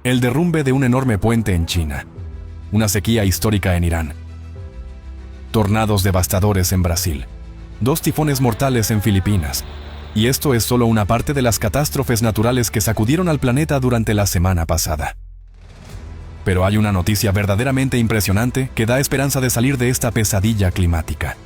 El derrumbe de un enorme puente en China. Una sequía histórica en Irán. Tornados devastadores en Brasil. 2 tifones mortales en Filipinas. Y esto es solo una parte de las catástrofes naturales que sacudieron al planeta durante la semana pasada. Pero hay una noticia verdaderamente impresionante que da esperanza de salir de esta pesadilla climática.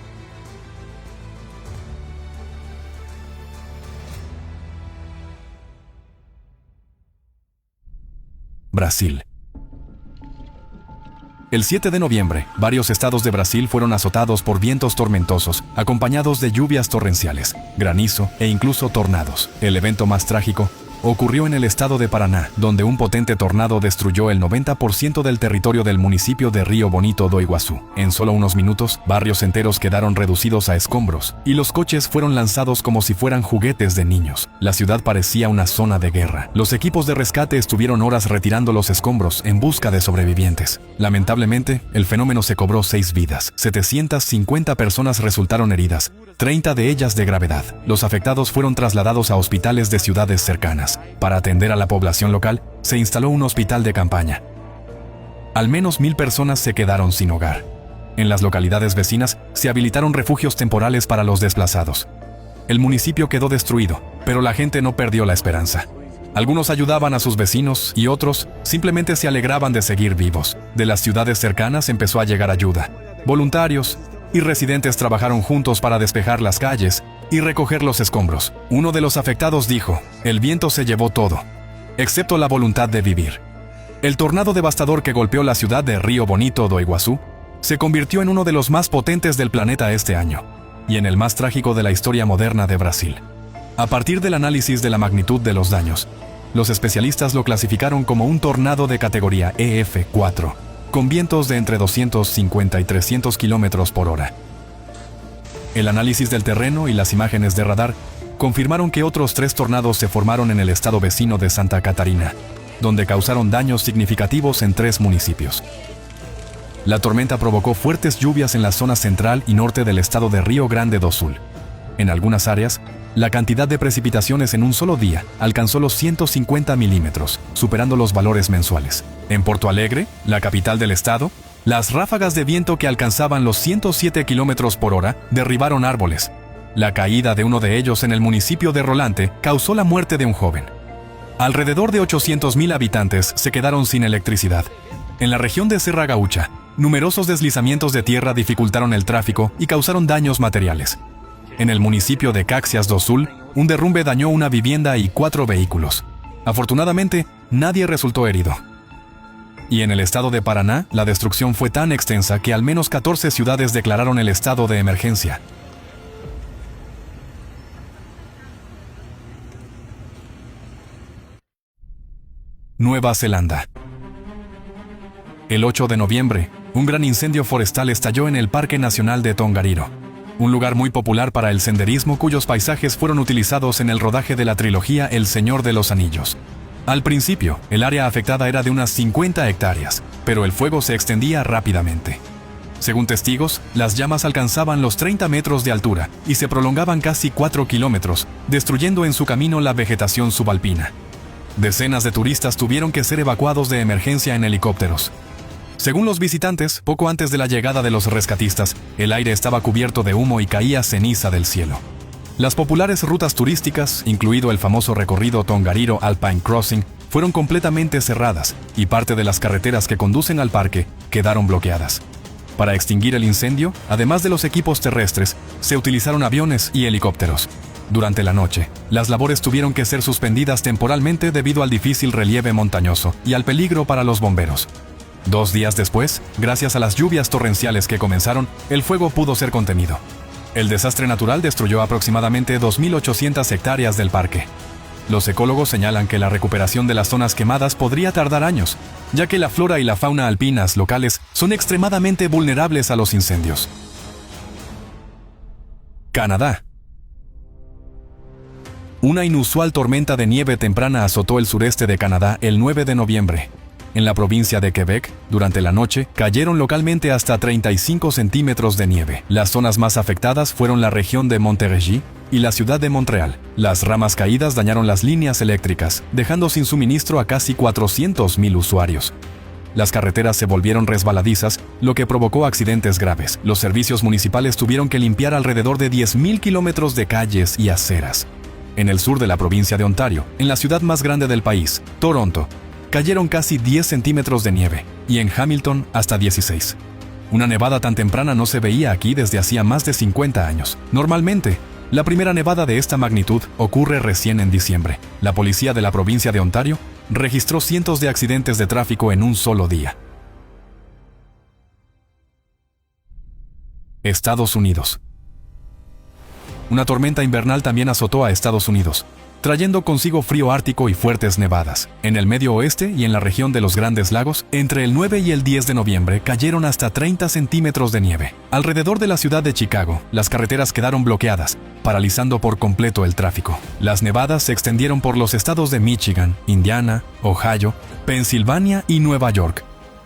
Brasil. El 7 de noviembre, varios estados de Brasil fueron azotados por vientos tormentosos, acompañados de lluvias torrenciales, granizo e incluso tornados. El evento más trágico ocurrió en el estado de Paraná, donde un potente tornado destruyó el 90% del territorio del municipio de Río Bonito do Iguazú. En solo unos minutos, barrios enteros quedaron reducidos a escombros, y los coches fueron lanzados como si fueran juguetes de niños. La ciudad parecía una zona de guerra. Los equipos de rescate estuvieron horas retirando los escombros en busca de sobrevivientes. Lamentablemente, el fenómeno se cobró 6 vidas. 750 personas resultaron heridas, 30 de ellas de gravedad. Los afectados fueron trasladados a hospitales de ciudades cercanas. Para atender a la población local, se instaló un hospital de campaña. Al menos 1000 personas se quedaron sin hogar. En las localidades vecinas se habilitaron refugios temporales para los desplazados. El municipio quedó destruido, pero la gente no perdió la esperanza. Algunos ayudaban a sus vecinos y otros simplemente se alegraban de seguir vivos. De las ciudades cercanas empezó a llegar ayuda. Voluntarios y residentes trabajaron juntos para despejar las calles y recoger los escombros. Uno de los afectados dijo: "El viento se llevó todo, excepto la voluntad de vivir". El tornado devastador que golpeó la ciudad de Río Bonito do Iguazú se convirtió en uno de los más potentes del planeta este año, y en el más trágico de la historia moderna de Brasil. A partir del análisis de la magnitud de los daños, los especialistas lo clasificaron como un tornado de categoría EF4, con vientos de entre 250 y 300 kilómetros por hora. El análisis del terreno y las imágenes de radar confirmaron que otros 3 tornados se formaron en el estado vecino de Santa Catarina, donde causaron daños significativos en 3 municipios. La tormenta provocó fuertes lluvias en la zona central y norte del estado de Río Grande do Sul. En algunas áreas, la cantidad de precipitaciones en un solo día alcanzó los 150 milímetros, superando los valores mensuales. En Porto Alegre, la capital del estado, las ráfagas de viento que alcanzaban los 107 kilómetros por hora derribaron árboles. La caída de uno de ellos en el municipio de Rolante causó la muerte de un joven. Alrededor de 800.000 habitantes se quedaron sin electricidad. En la región de Serra Gaúcha, numerosos deslizamientos de tierra dificultaron el tráfico y causaron daños materiales. En el municipio de Caxias do Sul, un derrumbe dañó una vivienda y 4 vehículos. Afortunadamente, nadie resultó herido. Y en el estado de Paraná, la destrucción fue tan extensa que al menos 14 ciudades declararon el estado de emergencia. Nueva Zelanda. El 8 de noviembre, un gran incendio forestal estalló en el Parque Nacional de Tongariro, un lugar muy popular para el senderismo cuyos paisajes fueron utilizados en el rodaje de la trilogía El Señor de los Anillos. Al principio, el área afectada era de unas 50 hectáreas, pero el fuego se extendía rápidamente. Según testigos, las llamas alcanzaban los 30 metros de altura y se prolongaban casi 4 kilómetros, destruyendo en su camino la vegetación subalpina. Decenas de turistas tuvieron que ser evacuados de emergencia en helicópteros. Según los visitantes, poco antes de la llegada de los rescatistas, el aire estaba cubierto de humo y caía ceniza del cielo. Las populares rutas turísticas, incluido el famoso recorrido Tongariro Alpine Crossing, fueron completamente cerradas y parte de las carreteras que conducen al parque quedaron bloqueadas. Para extinguir el incendio, además de los equipos terrestres, se utilizaron aviones y helicópteros. Durante la noche, las labores tuvieron que ser suspendidas temporalmente debido al difícil relieve montañoso y al peligro para los bomberos. 2 días después, gracias a las lluvias torrenciales que comenzaron, el fuego pudo ser contenido. El desastre natural destruyó aproximadamente 2.800 hectáreas del parque. Los ecólogos señalan que la recuperación de las zonas quemadas podría tardar años, ya que la flora y la fauna alpinas locales son extremadamente vulnerables a los incendios. Canadá. Una inusual tormenta de nieve temprana azotó el sureste de Canadá el 9 de noviembre. En la provincia de Quebec, durante la noche, cayeron localmente hasta 35 centímetros de nieve. Las zonas más afectadas fueron la región de Montérégie y la ciudad de Montreal. Las ramas caídas dañaron las líneas eléctricas, dejando sin suministro a casi 400,000 usuarios. Las carreteras se volvieron resbaladizas, lo que provocó accidentes graves. Los servicios municipales tuvieron que limpiar alrededor de 10,000 kilómetros de calles y aceras. En el sur de la provincia de Ontario, en la ciudad más grande del país, Toronto, cayeron casi 10 centímetros de nieve, y en Hamilton hasta 16. Una nevada tan temprana no se veía aquí desde hacía más de 50 años. Normalmente, la primera nevada de esta magnitud ocurre recién en diciembre. La policía de la provincia de Ontario registró cientos de accidentes de tráfico en un solo día. Estados Unidos. Una tormenta invernal también azotó a Estados Unidos, trayendo consigo frío ártico y fuertes nevadas. En el medio oeste y en la región de los Grandes Lagos, entre el 9 y el 10 de noviembre cayeron hasta 30 centímetros de nieve. Alrededor de la ciudad de Chicago, las carreteras quedaron bloqueadas, paralizando por completo el tráfico. Las nevadas se extendieron por los estados de Michigan, Indiana, Ohio, Pensilvania y Nueva York.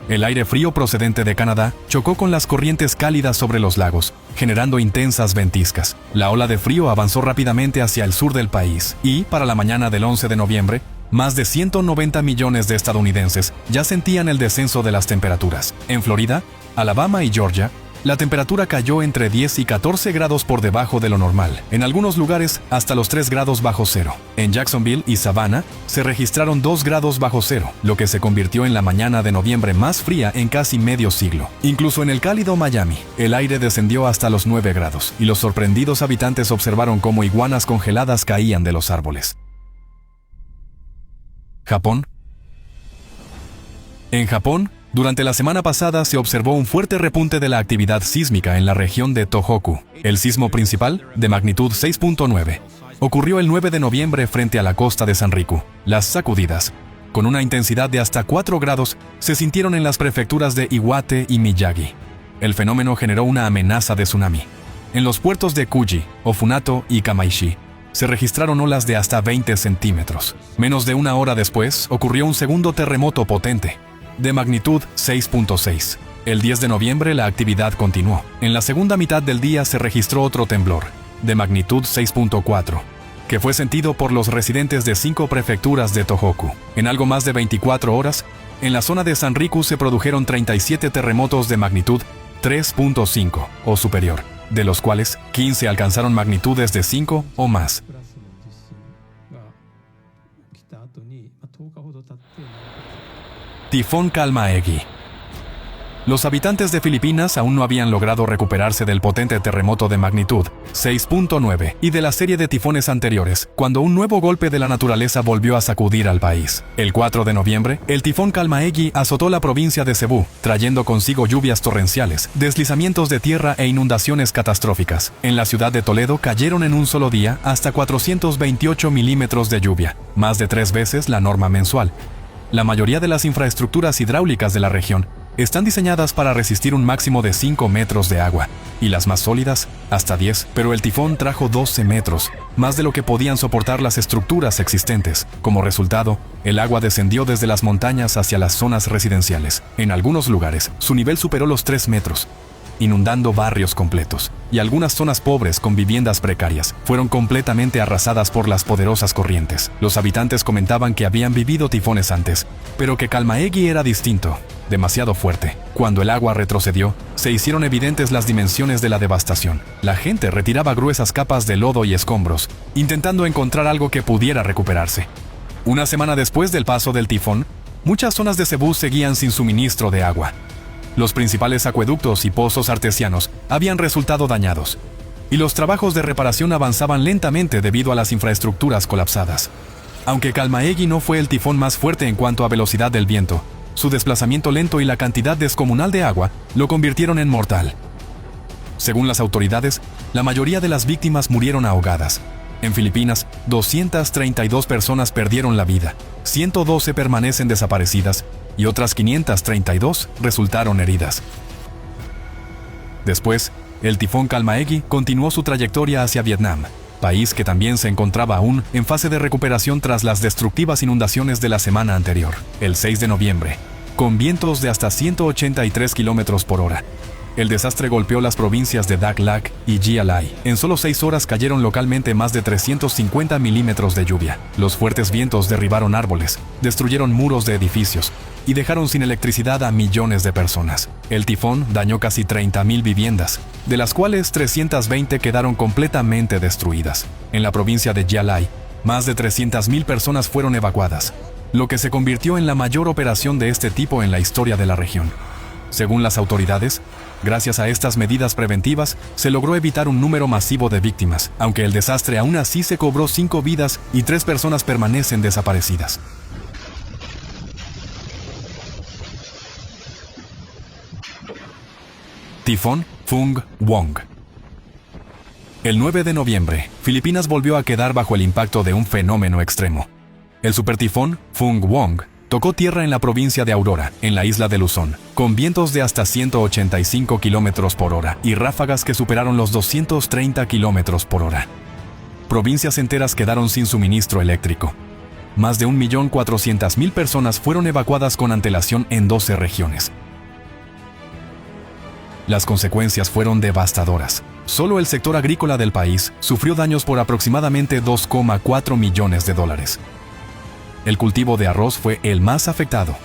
El aire frío procedente de Canadá chocó con las corrientes cálidas sobre los lagos, generando intensas ventiscas. La ola de frío avanzó rápidamente hacia el sur del país y, para la mañana del 11 de noviembre, más de 190 millones de estadounidenses ya sentían el descenso de las temperaturas. En Florida, Alabama y Georgia, la temperatura cayó entre 10 y 14 grados por debajo de lo normal, en algunos lugares hasta los 3 grados bajo cero. En Jacksonville y Savannah se registraron 2 grados bajo cero, lo que se convirtió en la mañana de noviembre más fría en casi medio siglo. Incluso en el cálido Miami, el aire descendió hasta los 9 grados, y los sorprendidos habitantes observaron cómo iguanas congeladas caían de los árboles. Japón. En Japón, durante la semana pasada se observó un fuerte repunte de la actividad sísmica en la región de Tohoku. El sismo principal, de magnitud 6.9, ocurrió el 9 de noviembre frente a la costa de Sanriku. Las sacudidas, con una intensidad de hasta 4 grados, se sintieron en las prefecturas de Iwate y Miyagi. El fenómeno generó una amenaza de tsunami. En los puertos de Kuji, Ofunato y Kamaishi, se registraron olas de hasta 20 centímetros. Menos de una hora después, ocurrió un segundo terremoto potente, de magnitud 6.6. El 10 de noviembre la actividad continuó. En la segunda mitad del día se registró otro temblor, de magnitud 6.4, que fue sentido por los residentes de 5 prefecturas de Tohoku. En algo más de 24 horas, en la zona de Sanriku se produjeron 37 terremotos de magnitud 3.5 o superior, de los cuales 15 alcanzaron magnitudes de 5 o más. Tifón Kalma-Egi. Los habitantes de Filipinas aún no habían logrado recuperarse del potente terremoto de magnitud 6.9 y de la serie de tifones anteriores, cuando un nuevo golpe de la naturaleza volvió a sacudir al país. El 4 de noviembre, el tifón Kalma-Egi azotó la provincia de Cebú, trayendo consigo lluvias torrenciales, deslizamientos de tierra e inundaciones catastróficas. En la ciudad de Toledo cayeron en un solo día hasta 428 milímetros de lluvia, más de 3 veces la norma mensual. La mayoría de las infraestructuras hidráulicas de la región están diseñadas para resistir un máximo de 5 metros de agua, y las más sólidas, hasta 10, pero el tifón trajo 12 metros, más de lo que podían soportar las estructuras existentes. Como resultado, el agua descendió desde las montañas hacia las zonas residenciales. En algunos lugares, su nivel superó los 3 metros, inundando barrios completos, y algunas zonas pobres con viviendas precarias fueron completamente arrasadas por las poderosas corrientes. Los habitantes comentaban que habían vivido tifones antes, pero que Kalma-Egi era distinto, demasiado fuerte. Cuando el agua retrocedió, se hicieron evidentes las dimensiones de la devastación. La gente retiraba gruesas capas de lodo y escombros, intentando encontrar algo que pudiera recuperarse. Una semana después del paso del tifón, muchas zonas de Cebú seguían sin suministro de agua. Los principales acueductos y pozos artesianos habían resultado dañados, y los trabajos de reparación avanzaban lentamente debido a las infraestructuras colapsadas. Aunque Kalma-Egi no fue el tifón más fuerte en cuanto a velocidad del viento, su desplazamiento lento y la cantidad descomunal de agua lo convirtieron en mortal. Según las autoridades, la mayoría de las víctimas murieron ahogadas. En Filipinas, 232 personas perdieron la vida, 112 permanecen desaparecidas y otras 532 resultaron heridas. Después, el tifón Kalma-Egi continuó su trayectoria hacia Vietnam, país que también se encontraba aún en fase de recuperación tras las destructivas inundaciones de la semana anterior. El 6 de noviembre, con vientos de hasta 183 kilómetros por hora. El desastre golpeó las provincias de Dak Lak y Gia Lai. En solo 6 horas cayeron localmente más de 350 milímetros de lluvia. Los fuertes vientos derribaron árboles, destruyeron muros de edificios y dejaron sin electricidad a millones de personas. El tifón dañó casi 30.000 viviendas, de las cuales 320 quedaron completamente destruidas. En la provincia de Gia Lai, más de 300.000 personas fueron evacuadas, lo que se convirtió en la mayor operación de este tipo en la historia de la región. Según las autoridades, gracias a estas medidas preventivas, se logró evitar un número masivo de víctimas, aunque el desastre aún así se cobró 5 vidas y 3 personas permanecen desaparecidas. Tifón Phung Wong. El 9 de noviembre, Filipinas volvió a quedar bajo el impacto de un fenómeno extremo. El supertifón Phung Wong tocó tierra en la provincia de Aurora, en la isla de Luzón, con vientos de hasta 185 kilómetros por hora y ráfagas que superaron los 230 kilómetros por hora. Provincias enteras quedaron sin suministro eléctrico. Más de 1.400.000 personas fueron evacuadas con antelación en 12 regiones. Las consecuencias fueron devastadoras. Solo el sector agrícola del país sufrió daños por aproximadamente $2,4 millones. El cultivo de arroz fue el más afectado.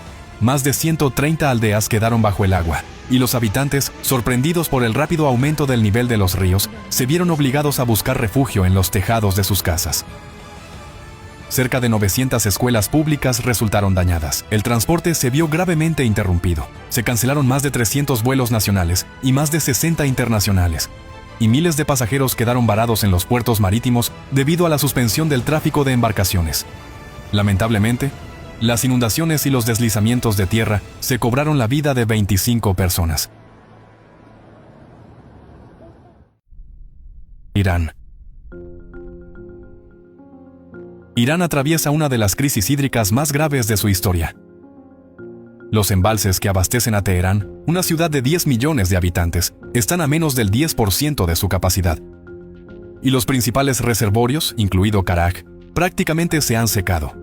Más de 130 aldeas quedaron bajo el agua, y los habitantes, sorprendidos por el rápido aumento del nivel de los ríos, se vieron obligados a buscar refugio en los tejados de sus casas. Cerca de 900 escuelas públicas resultaron dañadas. El transporte se vio gravemente interrumpido. Se cancelaron más de 300 vuelos nacionales y más de 60 internacionales. Y miles de pasajeros quedaron varados en los puertos marítimos debido a la suspensión del tráfico de embarcaciones. Lamentablemente, las inundaciones y los deslizamientos de tierra se cobraron la vida de 25 personas. Irán. Irán atraviesa una de las crisis hídricas más graves de su historia. Los embalses que abastecen a Teherán, una ciudad de 10 millones de habitantes, están a menos del 10% de su capacidad. Y los principales reservorios, incluido Karak, prácticamente se han secado.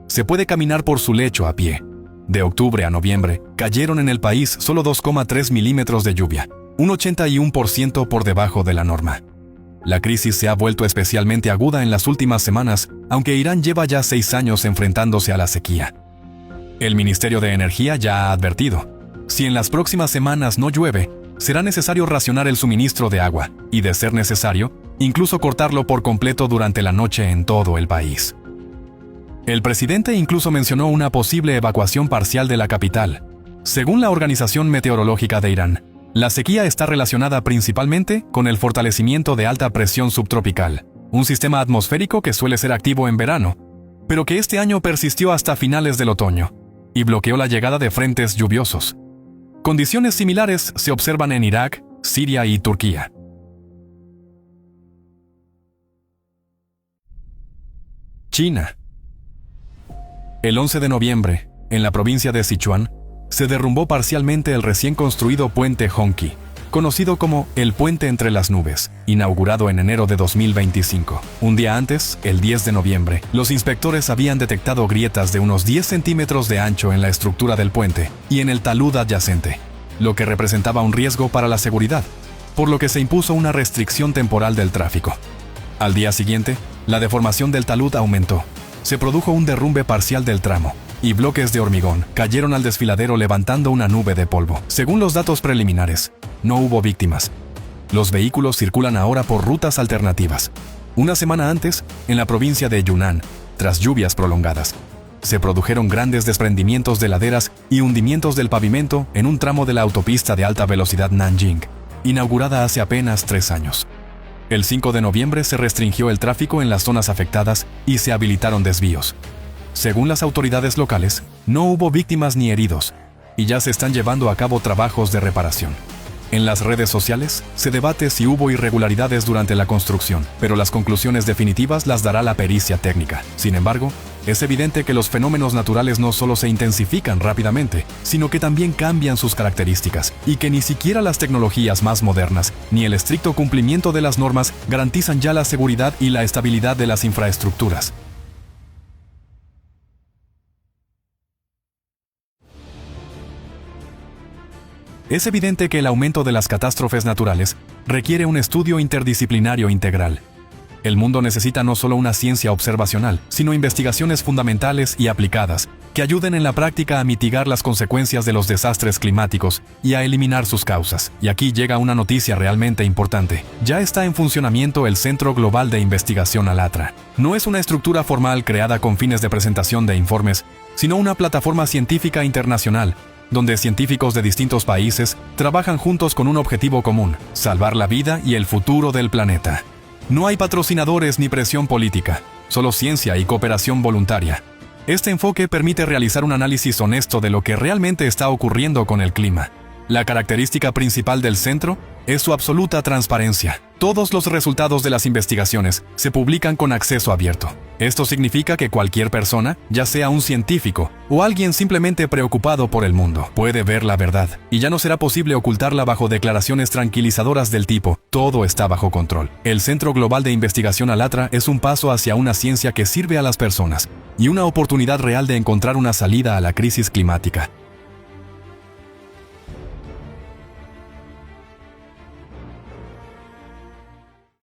Se puede caminar por su lecho a pie. De octubre a noviembre, cayeron en el país solo 2,3 milímetros de lluvia, un 81% por debajo de la norma. La crisis se ha vuelto especialmente aguda en las últimas semanas, aunque Irán lleva ya 6 años enfrentándose a la sequía. El Ministerio de Energía ya ha advertido: si en las próximas semanas no llueve, será necesario racionar el suministro de agua y, de ser necesario, incluso cortarlo por completo durante la noche en todo el país. El presidente incluso mencionó una posible evacuación parcial de la capital. Según la Organización Meteorológica de Irán, la sequía está relacionada principalmente con el fortalecimiento de alta presión subtropical, un sistema atmosférico que suele ser activo en verano, pero que este año persistió hasta finales del otoño y bloqueó la llegada de frentes lluviosos. Condiciones similares se observan en Irak, Siria y Turquía. China. El 11 de noviembre, en la provincia de Sichuan, se derrumbó parcialmente el recién construido puente Hongqi, conocido como el Puente entre las Nubes, inaugurado en enero de 2025. Un día antes, el 10 de noviembre, los inspectores habían detectado grietas de unos 10 centímetros de ancho en la estructura del puente y en el talud adyacente, lo que representaba un riesgo para la seguridad, por lo que se impuso una restricción temporal del tráfico. Al día siguiente, la deformación del talud aumentó. Se produjo un derrumbe parcial del tramo, y bloques de hormigón cayeron al desfiladero levantando una nube de polvo. Según los datos preliminares, no hubo víctimas. Los vehículos circulan ahora por rutas alternativas. Una semana antes, en la provincia de Yunnan, tras lluvias prolongadas, se produjeron grandes desprendimientos de laderas y hundimientos del pavimento en un tramo de la autopista de alta velocidad Nanjing, inaugurada hace apenas 3 años. El 5 de noviembre se restringió el tráfico en las zonas afectadas y se habilitaron desvíos. Según las autoridades locales, no hubo víctimas ni heridos, y ya se están llevando a cabo trabajos de reparación. En las redes sociales, se debate si hubo irregularidades durante la construcción, pero las conclusiones definitivas las dará la pericia técnica. Sin embargo, es evidente que los fenómenos naturales no solo se intensifican rápidamente, sino que también cambian sus características, y que ni siquiera las tecnologías más modernas, ni el estricto cumplimiento de las normas garantizan ya la seguridad y la estabilidad de las infraestructuras. Es evidente que el aumento de las catástrofes naturales requiere un estudio interdisciplinario integral. El mundo necesita no solo una ciencia observacional, sino investigaciones fundamentales y aplicadas, que ayuden en la práctica a mitigar las consecuencias de los desastres climáticos y a eliminar sus causas. Y aquí llega una noticia realmente importante. Ya está en funcionamiento el Centro Global de Investigación ALATRA. No es una estructura formal creada con fines de presentación de informes, sino una plataforma científica internacional, donde científicos de distintos países trabajan juntos con un objetivo común: salvar la vida y el futuro del planeta. No hay patrocinadores ni presión política, solo ciencia y cooperación voluntaria. Este enfoque permite realizar un análisis honesto de lo que realmente está ocurriendo con el clima. La característica principal del centro es su absoluta transparencia. Todos los resultados de las investigaciones se publican con acceso abierto. Esto significa que cualquier persona, ya sea un científico o alguien simplemente preocupado por el mundo, puede ver la verdad, y ya no será posible ocultarla bajo declaraciones tranquilizadoras del tipo «todo está bajo control». El Centro Global de Investigación ALATRA es un paso hacia una ciencia que sirve a las personas y una oportunidad real de encontrar una salida a la crisis climática.